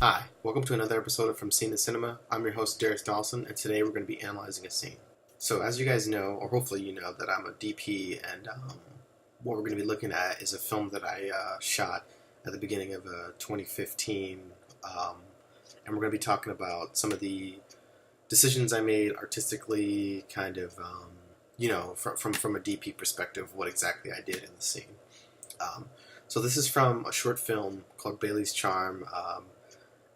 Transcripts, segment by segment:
Hi, welcome to another episode of From Scene to Cinema. I'm your host, Darius Dawson, and today we're going to be analyzing a scene. So, as you guys know, or hopefully you know, that I'm a DP, and what we're going to be looking at is a film that I shot at the beginning of 2015, and we're going to be talking about some of the decisions I made artistically, kind of, from a DP perspective, what exactly I did in the scene. Um, so, this is from a short film called Bailey's Charm.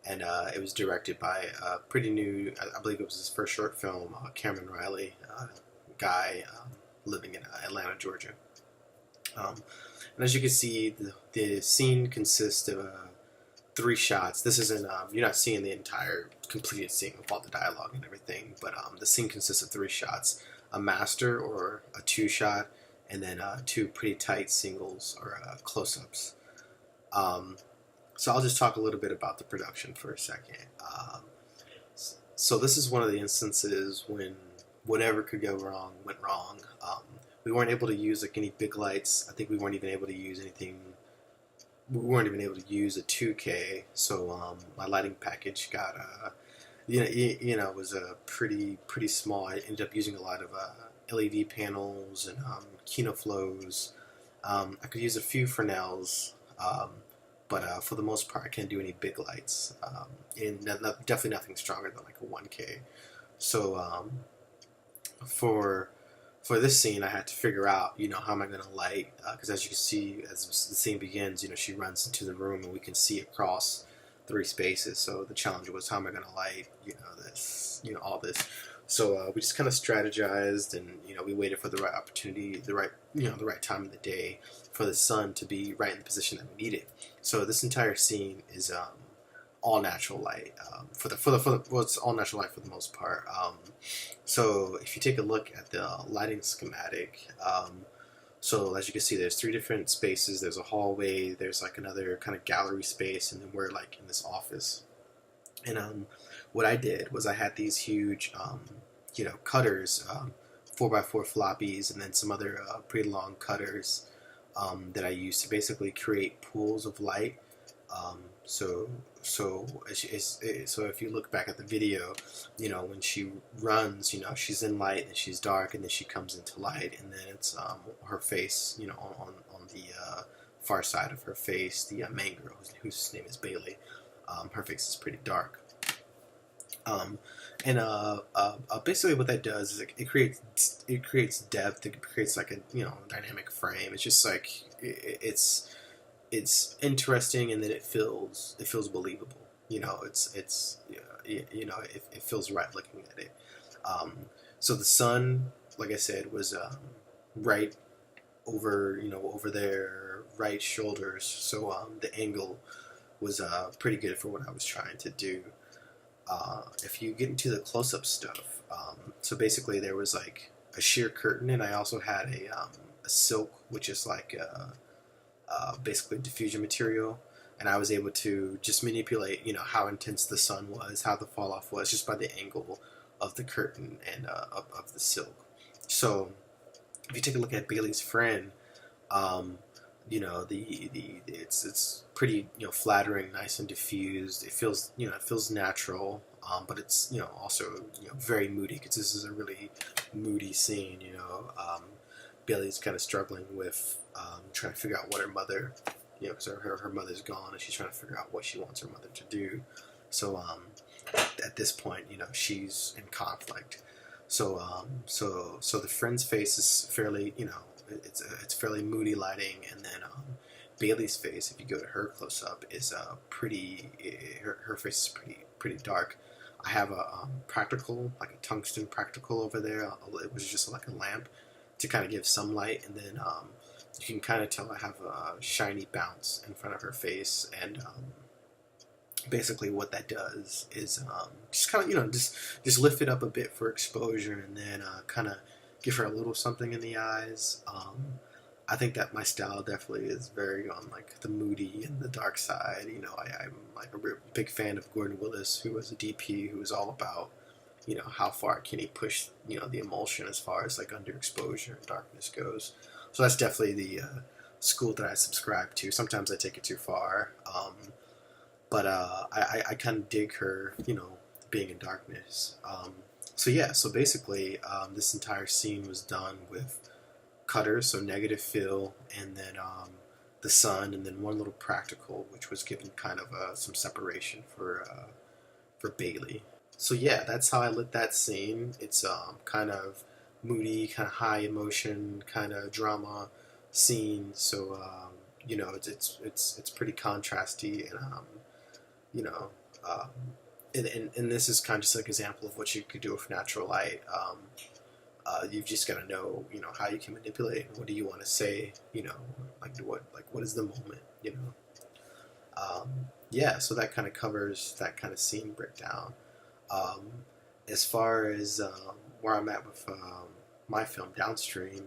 And it was directed by a pretty new, I believe it was his first short film, Cameron Riley, guy living in Atlanta, Georgia. Um, and as you can see, the scene consists of three shots. This isn't, you're not seeing the entire completed scene with all the dialogue and everything, but the scene consists of three shots: a master or a two shot, and then two pretty tight singles or close ups. Um, so I'll just talk a little bit about the production for a second. So this is one of the instances when whatever could go wrong went wrong. We weren't able to use like any big lights. I think we weren't even able to use anything. We weren't even able to use a 2K. So my lighting package got was a pretty small. I ended up using a lot of LED panels and Kino flows. I could use a few Fresnels. But for the most part, I can't do any big lights, and definitely nothing stronger than like a 1K. So for this scene, I had to figure out, how am I going to light? Because as you can see, as the scene begins, she runs into the room, and we can see across three spaces. So the challenge was, how am I going to light? All this. So we just kind of strategized, and we waited for the right opportunity, the right time of the day for the sun to be right in the position that we needed. So this entire scene is all natural light it's all natural light for the most part. So if you take a look at the lighting schematic, so as you can see, there's three different spaces. There's a hallway. There's like another kind of gallery space, and then we're like in this office. And what I did was I had these huge, cutters, 4x4 floppies, and then some other pretty long cutters that I used to basically create pools of light. So if you look back at the video, when she runs, she's in light and she's dark, and then she comes into light, and then it's her face, on the far side of her face, the main girl whose name is Bailey. Her face is pretty dark. Basically what that does is it creates depth. It creates like a dynamic frame. It's just like it's interesting, and then it feels believable. It feels right looking at it. So the sun, like I said, was right over their right shoulders. So the angle was pretty good for what I was trying to do. If you get into the close-up stuff, so basically there was like a sheer curtain, and I also had a silk, which is like basically diffusion material, and I was able to just manipulate, how intense the sun was, how the fall off was, just by the angle of the curtain and of the silk. So if you take a look at Bailey's friend, it's pretty flattering, nice and diffused. It feels natural, but it's also very moody, because this is a really moody scene. Bailey's kind of struggling with trying to figure out what her mother, because her mother's gone, and she's trying to figure out what she wants her mother to do. So at this point, she's in conflict. So the friend's face is fairly, it's fairly moody lighting, and then Bailey's face, if you go to her close up, is her face is pretty dark. I have a practical, like a tungsten practical over there. It was just like a lamp to kind of give some light, and then you can kind of tell I have a shiny bounce in front of her face, and basically what that does is just kind of just lift it up a bit for exposure, and then kind of give her a little something in the eyes. I think that my style definitely is very on like the moody and the dark side. I'm like a big fan of Gordon Willis, who was a DP who was all about how far can he push the emulsion as far as like underexposure and darkness goes. So that's definitely the school that I subscribe to. Sometimes I take it too far. but I kind of dig her, being in darkness. So yeah, so basically, this entire scene was done with cutters, so negative fill, and then the sun, and then one little practical, which was given kind of some separation for Bailey. So yeah, that's how I lit that scene. It's kind of moody, kind of high emotion, kind of drama scene. So it's pretty contrasty, and you know, um, and this is kind of just like an example of what you could do with natural light. You've just got to know, how you can manipulate. What do you want to say? What is the moment? Yeah. So that kind of covers that kind of scene breakdown. Um, as far as where I'm at with my film Downstream,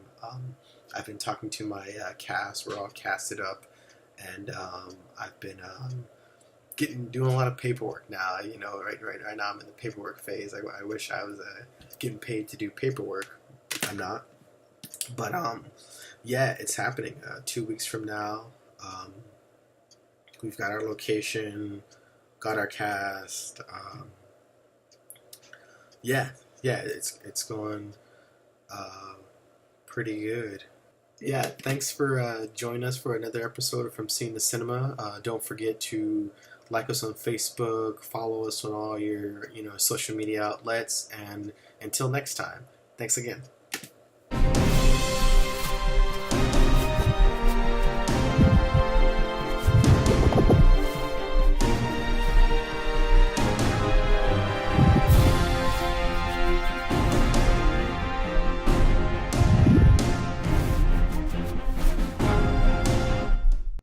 I've been talking to my cast. We're all casted up, and I've been doing a lot of paperwork now. Right now I'm in the paperwork phase. I wish I was getting paid to do paperwork. I'm not, but yeah, it's happening. 2 weeks from now, we've got our location, got our cast. Yeah, yeah, it's going pretty good. Yeah, thanks for joining us for another episode of From Scene to Cinema. Don't forget to like us on Facebook, follow us on all your social media outlets, and until next time, thanks again.